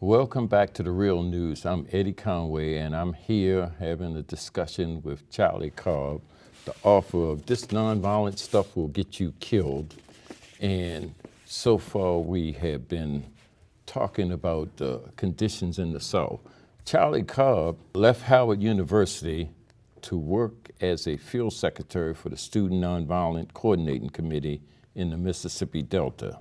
Welcome back to The Real News. I'm Eddie Conway, and I'm here having a discussion with Charlie Cobb, the author of This Nonviolent Stuff Will Get You Killed. And so far we have been talking about the conditions in the South. Charlie Cobb left Howard University to work as a field secretary for the Student Nonviolent Coordinating Committee in the Mississippi Delta.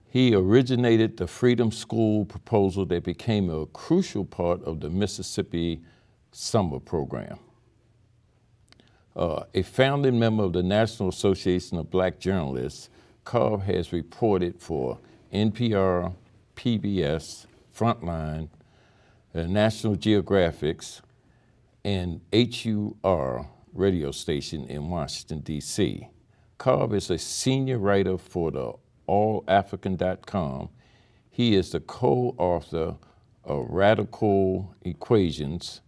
He originated the Freedom School proposal that became a crucial part of the Mississippi Summer Program. A founding member of the National Association of Black Journalists, Cobb has reported for NPR, PBS, Frontline, National Geographic, and HUR radio station in Washington, D.C. Cobb is a senior writer for the allafrican.com. He is the co-author of Radical Equations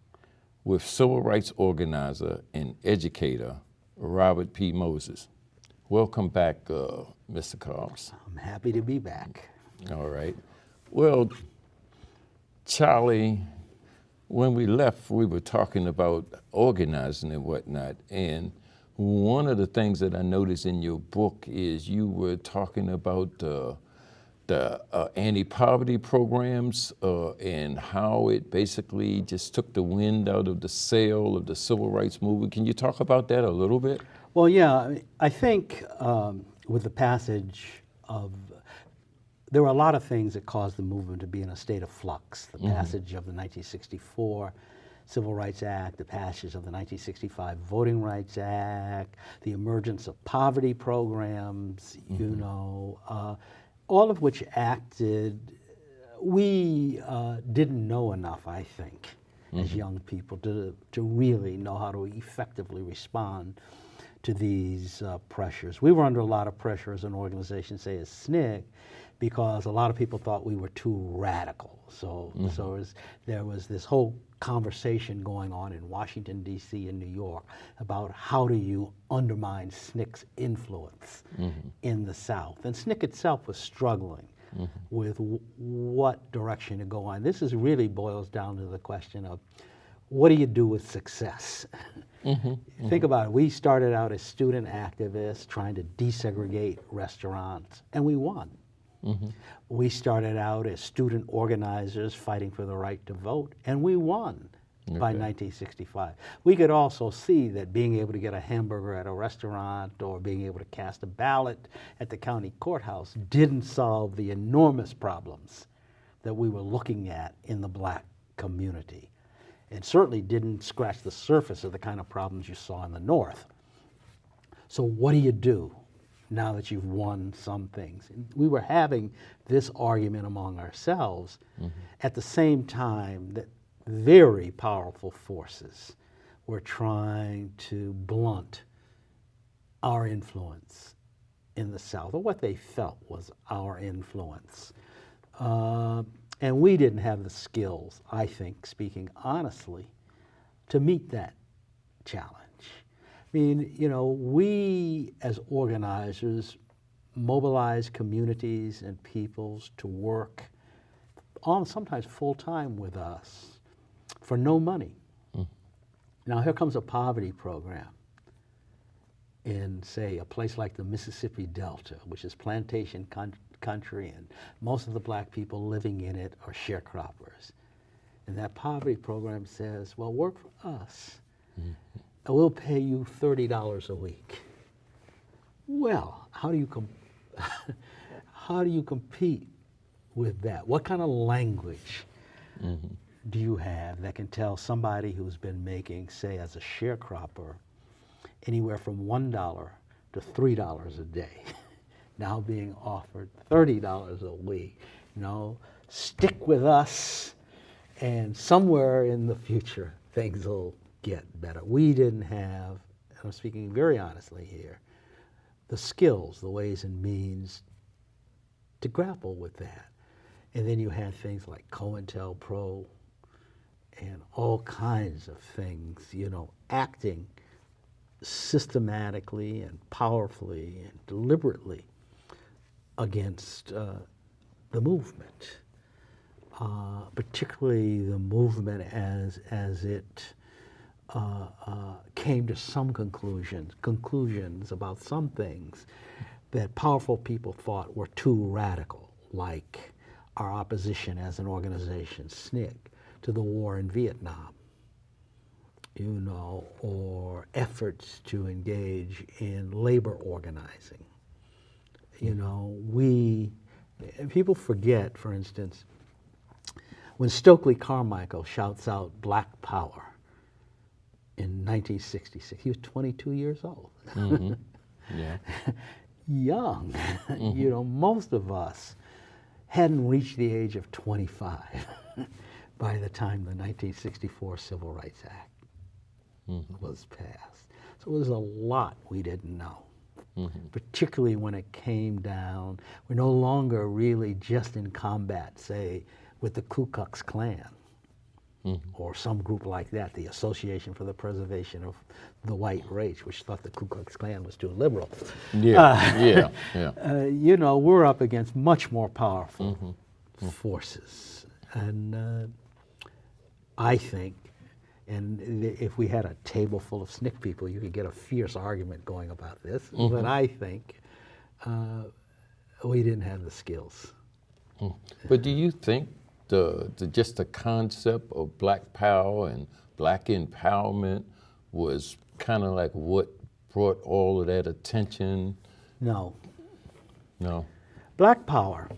with civil rights organizer and educator Robert P. Moses. Welcome back, Mr. Cobbs. I'm happy to be back. All right. Well, Charlie, when we left, we were talking about organizing and whatnot, and one of the things that I noticed in your book is you were talking about the anti-poverty programs and how it basically just took the wind out of the sail of the civil rights movement. Can you talk about that a little bit? Well, yeah, I think with the passage of, there were a lot of things that caused the movement to be in a state of flux. The passage of the 1964 Civil Rights Act, the passage of the 1965 Voting Rights Act, the emergence of poverty programs, you know, all of which acted, we didn't know enough, I think, as young people to really know how to effectively respond to these pressures. We were under a lot of pressure as an organization, say as SNCC, because a lot of people thought we were too radical. So, there was this whole conversation going on in Washington, D.C. and New York about how do you undermine SNCC's influence in the South. And SNCC itself was struggling with what direction to go on. This is really boils down to the question of what do you do with success? Think about it. We started out as student activists trying to desegregate restaurants, and we won. We started out as student organizers fighting for the right to vote, and we won by 1965. We could also see that being able to get a hamburger at a restaurant or being able to cast a ballot at the county courthouse didn't solve the enormous problems that we were looking at in the black community. It certainly didn't scratch the surface of the kind of problems you saw in the North. So what do you do now that you've won some things? And we were having this argument among ourselves at the same time that very powerful forces were trying to blunt our influence in the South, or what they felt was our influence. And we didn't have the skills, I think, speaking honestly, to meet that challenge. I mean, you know, we as organizers mobilize communities and peoples to work on sometimes full-time with us for no money. Now here comes a poverty program in, say, a place like the Mississippi Delta, which is plantation country, and most of the black people living in it are sharecroppers. And that poverty program says, well, work for us. And we'll pay you $30 a week. Well, how do you compete with that? What kind of language do you have that can tell somebody who's been making, say, as a sharecropper, anywhere from $1 to $3 a day, now being offered $30 a week? You know, stick with us, and somewhere in the future things will get better. We didn't have, and I'm speaking very honestly here, the skills, the ways and means to grapple with that. And then you had things like COINTELPRO and all kinds of things, you know, acting systematically and powerfully and deliberately against the movement. particularly the movement as it came to some conclusions about some things that powerful people thought were too radical, like our opposition as an organization, SNCC, to the war in Vietnam, or efforts to engage in labor organizing. People forget, for instance, when Stokely Carmichael shouts out Black Power in 1966, he was 22 years old. Mm-hmm. Yeah. Young. Most of us hadn't reached the age of 25 by the time the 1964 Civil Rights Act was passed. So there's a lot we didn't know, particularly when it came down. We're no longer really just in combat, say, with the Ku Klux Klan or some group like that, the Association for the Preservation of the White Race, which thought the Ku Klux Klan was too liberal. Yeah. We're up against much more powerful forces. And I think, and if we had a table full of SNCC people, you could get a fierce argument going about this, but I think we didn't have the skills. But do you think just the concept of Black power and Black empowerment was kind of like what brought all of that attention? No. No. Black power,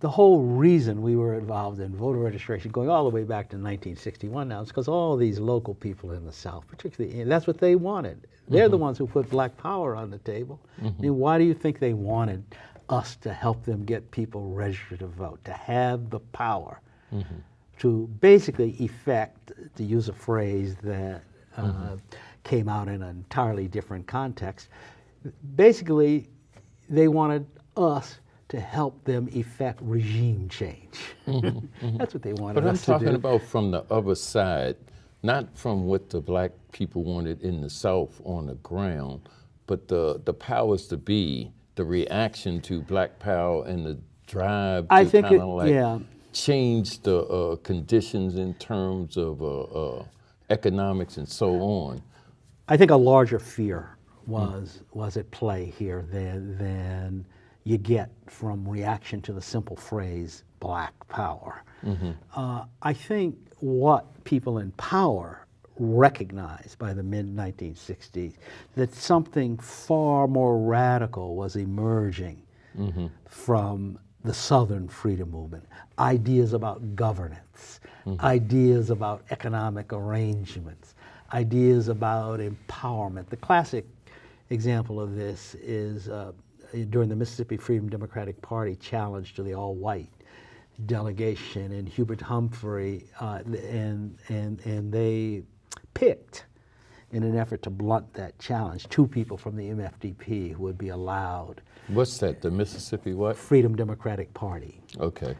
the whole reason we were involved in voter registration, going all the way back to 1961 now, is because all these local people in the South, particularly, that's what they wanted. They're the ones who put Black power on the table. And why do you think they wanted us to help them get people registered to vote, to have the power to basically effect, to use a phrase that came out in an entirely different context, basically they wanted us to help them effect regime change. That's what they wanted But I'm us to do. talking about from the other side, not from what the Black people wanted in the South on the ground, but the powers to be, the reaction to Black power and the drive to kind of change the conditions in terms of economics and so on. I think a larger fear was at play here than you get from reaction to the simple phrase Black power. I think what people in power recognized by the mid-1960s, that something far more radical was emerging from the Southern freedom movement. Ideas about governance, ideas about economic arrangements, ideas about empowerment. The classic example of this is during the Mississippi Freedom Democratic Party challenge to the all-white delegation, and Hubert Humphrey, and they picked, in an effort to blunt that challenge, two people from the MFDP who would be allowed. What's that, the Mississippi what? Freedom Democratic Party. Okay.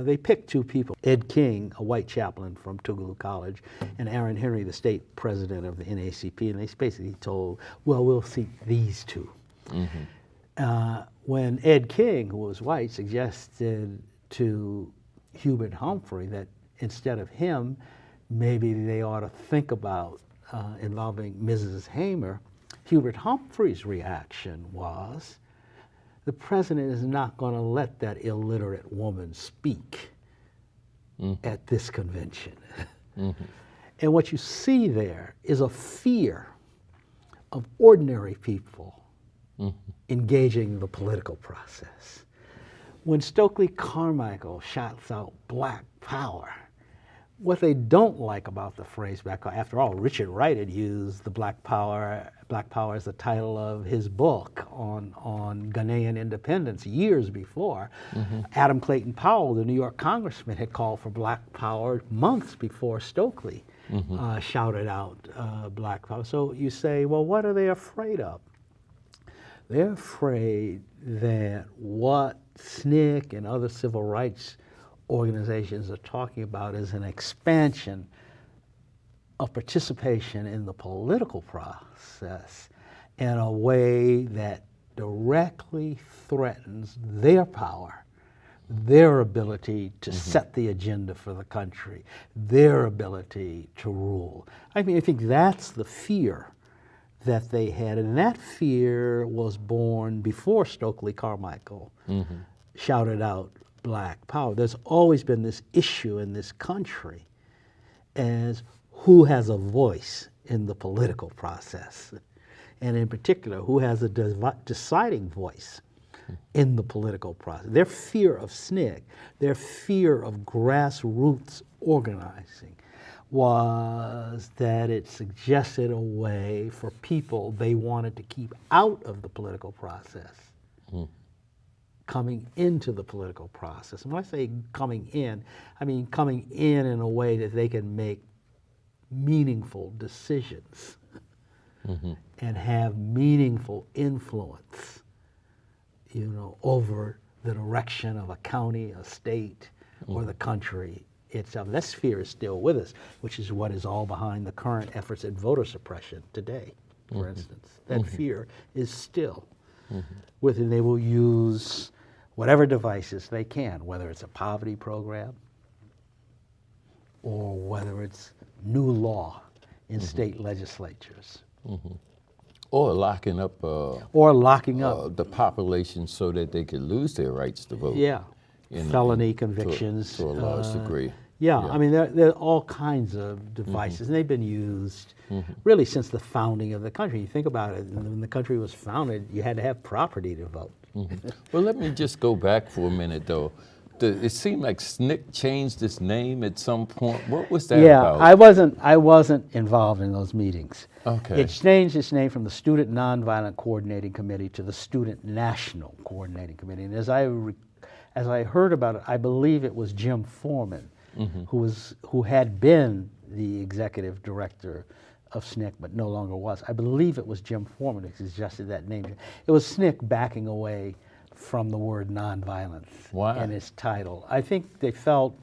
They picked two people, Ed King, a white chaplain from Tougaloo College, and Aaron Henry, the state president of the NAACP, and they basically told, well, we'll seat these two. When Ed King, who was white, suggested to Hubert Humphrey that instead of him, maybe they ought to think about involving Mrs. Hamer, Hubert Humphrey's reaction was, the president is not going to let that illiterate woman speak at this convention. And what you see there is a fear of ordinary people engaging the political process. When Stokely Carmichael shouts out Black power, what they don't like about the phrase Black power, after all, Richard Wright had used the Black power as the title of his book on Ghanaian independence years before. Adam Clayton Powell, the New York congressman, had called for Black power months before Stokely shouted out Black power. So you say, well, what are they afraid of? They're afraid that what SNCC and other civil rights organizations are talking about is an expansion of participation in the political process in a way that directly threatens their power, their ability to set the agenda for the country, their ability to rule. I mean, I think that's the fear that they had, and that fear was born before Stokely Carmichael shouted out Black Power. There's always been this issue in this country as who has a voice in the political process, and in particular, who has a deciding voice in the political process. Their fear of SNCC, their fear of grassroots organizing, was that it suggested a way for people they wanted to keep out of the political process coming into the political process. And when I say coming in, I mean coming in a way that they can make meaningful decisions and have meaningful influence, you know, over the direction of a county, a state, or the country itself. That fear is still with us, which is what is all behind the current efforts at voter suppression today, for instance. That fear is still with it. They will use whatever devices they can, whether it's a poverty program or whether it's new law in state legislatures. Or locking up Or locking up. the population so that they could lose their rights to vote. Yeah. in- Felony convictions. to a large degree. Yeah, I mean, there are all kinds of devices, and they've been used really since the founding of the country. You think about it, when the country was founded, you had to have property to vote. Well, let me just go back for a minute, though. It seemed like SNCC changed its name at some point. What was that Yeah, about? I wasn't involved in those meetings. Okay. It changed its name from the Student Nonviolent Coordinating Committee to the Student National Coordinating Committee. And as I heard about it, I believe it was Jim Foreman, who had been the executive director of SNCC, but no longer was. I believe it was Jim Foreman who suggested that name. It was SNCC backing away from the word nonviolence Why? in its title. I think they felt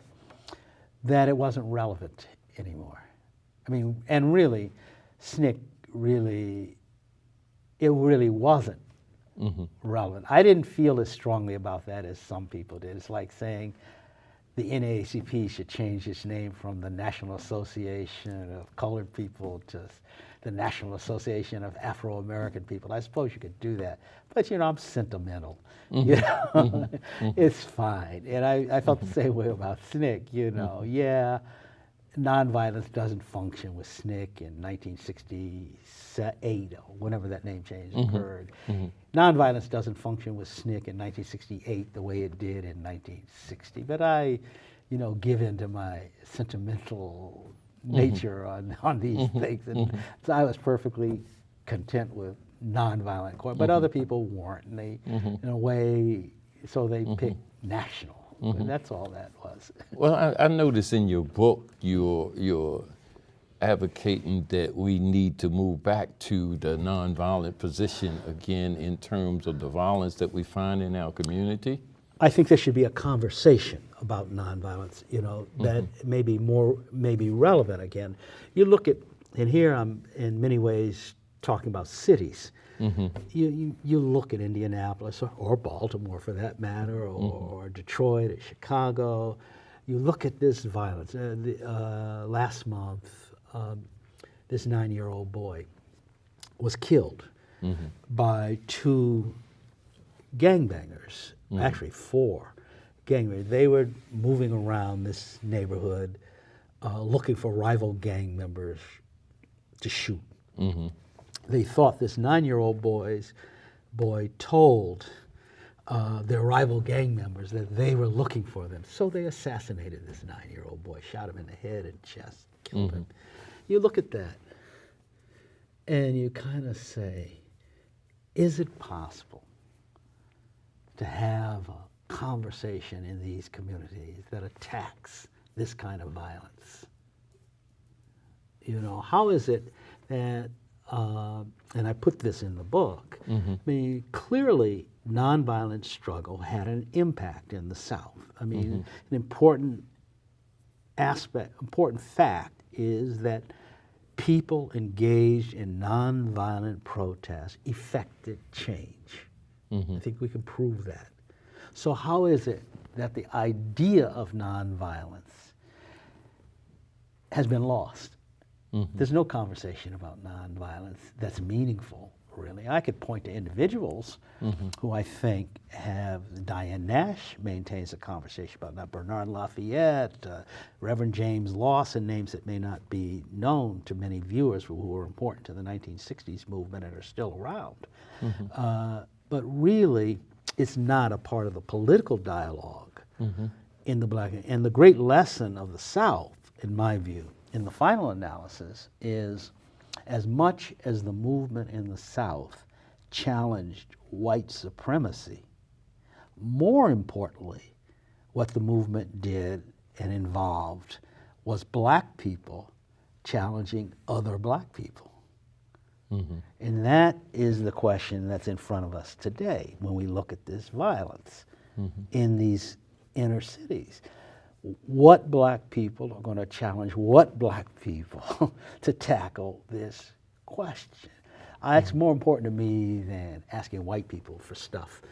that it wasn't relevant anymore. I mean, and really, SNCC really wasn't relevant. I didn't feel as strongly about that as some people did. It's like saying the NAACP should change its name from the National Association of Colored People to the National Association of Afro-American People. I suppose you could do that, but you know, I'm sentimental. You know, it's fine. And I felt the same way about SNCC. You know, yeah, nonviolence doesn't function with SNCC in 1968 or whenever that name change occurred. Nonviolence doesn't function with SNCC in 1968 the way it did in 1960. But I, you know, give in to my sentimental nature on these things, and so I was perfectly content with nonviolent court. But other people weren't, and they, in a way, so they picked national. And that's all that was. Well, I noticed in your book, you're advocating that we need to move back to the nonviolent position again in terms of the violence that we find in our community. I think there should be a conversation about nonviolence, you know, that may be relevant again. You look at, and here I'm in many ways talking about cities. You look at Indianapolis or Baltimore for that matter, or Detroit or Chicago. You look at this violence. Last month, this 9-year-old boy was killed by 2 gangbangers, actually 4 gangbangers. They were moving around this neighborhood looking for rival gang members to shoot. They thought this 9-year-old boy told their rival gang members that they were looking for them. So they assassinated this 9-year-old boy, shot him in the head and chest, killed him. You look at that and you kind of say, is it possible to have a conversation in these communities that attacks this kind of violence? You know, how is it that, and I put this in the book, I mean, clearly nonviolent struggle had an impact in the South. I mean, an important fact is that people engaged in nonviolent protest effected change. I think we can prove that. So how is it that the idea of nonviolence has been lost. There's no conversation about nonviolence that's meaningful, really. I could point to individuals who I think have, Diane Nash maintains a conversation about that, Bernard Lafayette, Reverend James Lawson, names that may not be known to many viewers who were important to the 1960s movement and are still around. But really, it's not a part of the political dialogue in the Black. And the great lesson of the South, in my view, in the final analysis, is as much as the movement in the South challenged white supremacy, more importantly, what the movement did and involved was black people challenging other black people. And that is the question that's in front of us today when we look at this violence in these inner cities. What black people are going to challenge what black people to tackle this question? It's more important to me than asking white people for stuff.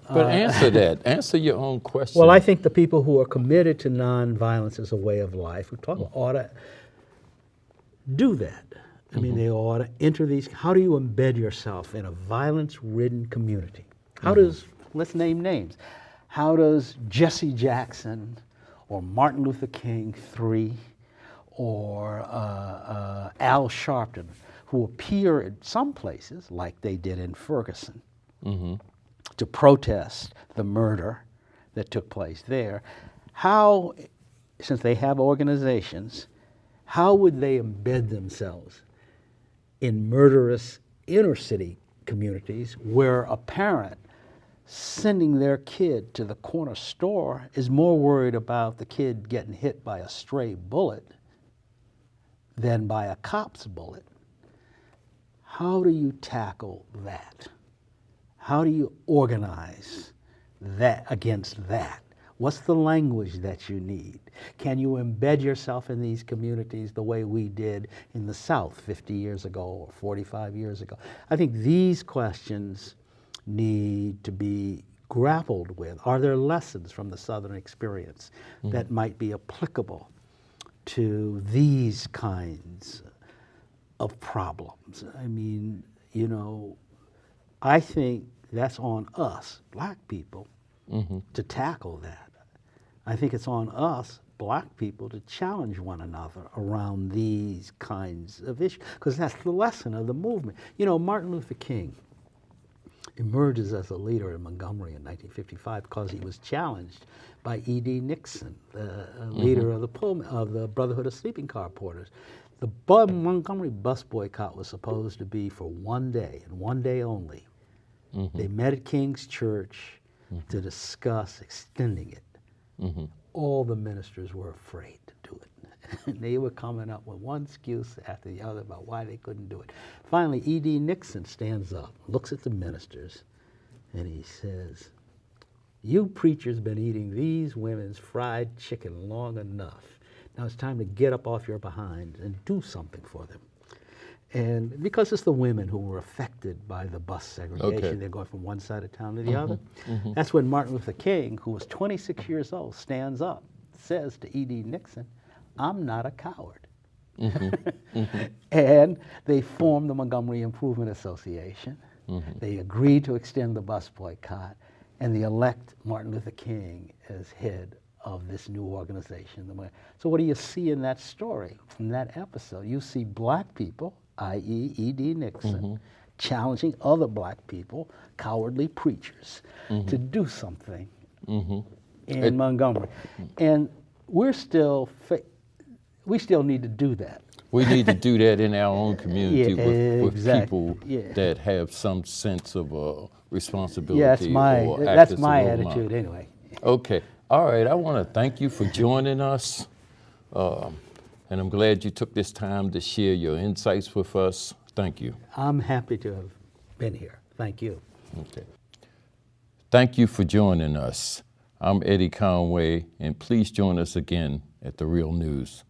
But answer that. Answer your own question. Well, I think the people who are committed to nonviolence as a way of life, we talk about, ought to do that. I mean, they ought to enter these. How do you embed yourself in a violence-ridden community? How does, let's name names, how does Jesse Jackson or Martin Luther King III or Al Sharpton, who appear in some places, like they did in Ferguson, to protest the murder that took place there, how, since they have organizations, how would they embed themselves in murderous inner city communities where a parent sending their kid to the corner store is more worried about the kid getting hit by a stray bullet than by a cop's bullet? How do you tackle that? How do you organize that against that? What's the language that you need? Can you embed yourself in these communities the way we did in the South 50 years ago or 45 years ago? I think these questions need to be grappled with. Are there lessons from the Southern experience that might be applicable to these kinds of problems? I mean, you know, I think that's on us, black people, to tackle that. I think it's on us, black people, to challenge one another around these kinds of issues, because that's the lesson of the movement. You know, Martin Luther King emerges as a leader in Montgomery in 1955 because he was challenged by E.D. Nixon, the leader of the Brotherhood of Sleeping Car Porters. The Montgomery bus boycott was supposed to be for one day, and one day only. They met at King's Church to discuss extending it. All the ministers were afraid to do it. And they were coming up with one excuse after the other about why they couldn't do it. Finally, E.D. Nixon stands up, looks at the ministers, and he says, "You preachers been eating these women's fried chicken long enough. Now it's time to get up off your behinds and do something for them." And because it's the women who were affected by the bus segregation, they're going from one side of town to the other. That's when Martin Luther King, who was 26 years old, stands up, says to E.D. Nixon, "I'm not a coward." And they formed the Montgomery Improvement Association. They agreed to extend the bus boycott, and they elect Martin Luther King as head of this new organization. So what do you see in that story, in that episode? You see black people, i.e. E.D. Nixon, challenging other black people, cowardly preachers, to do something in Montgomery. And we still need to do that. We need to do that in our own community with exactly. people that have some sense of responsibility. Yeah, that's my attitude anyway. Okay. All right. I want to thank you for joining us. And I'm glad you took this time to share your insights with us. Thank you. I'm happy to have been here. Thank you. Okay. Thank you for joining us. I'm Eddie Conway, and please join us again at The Real News.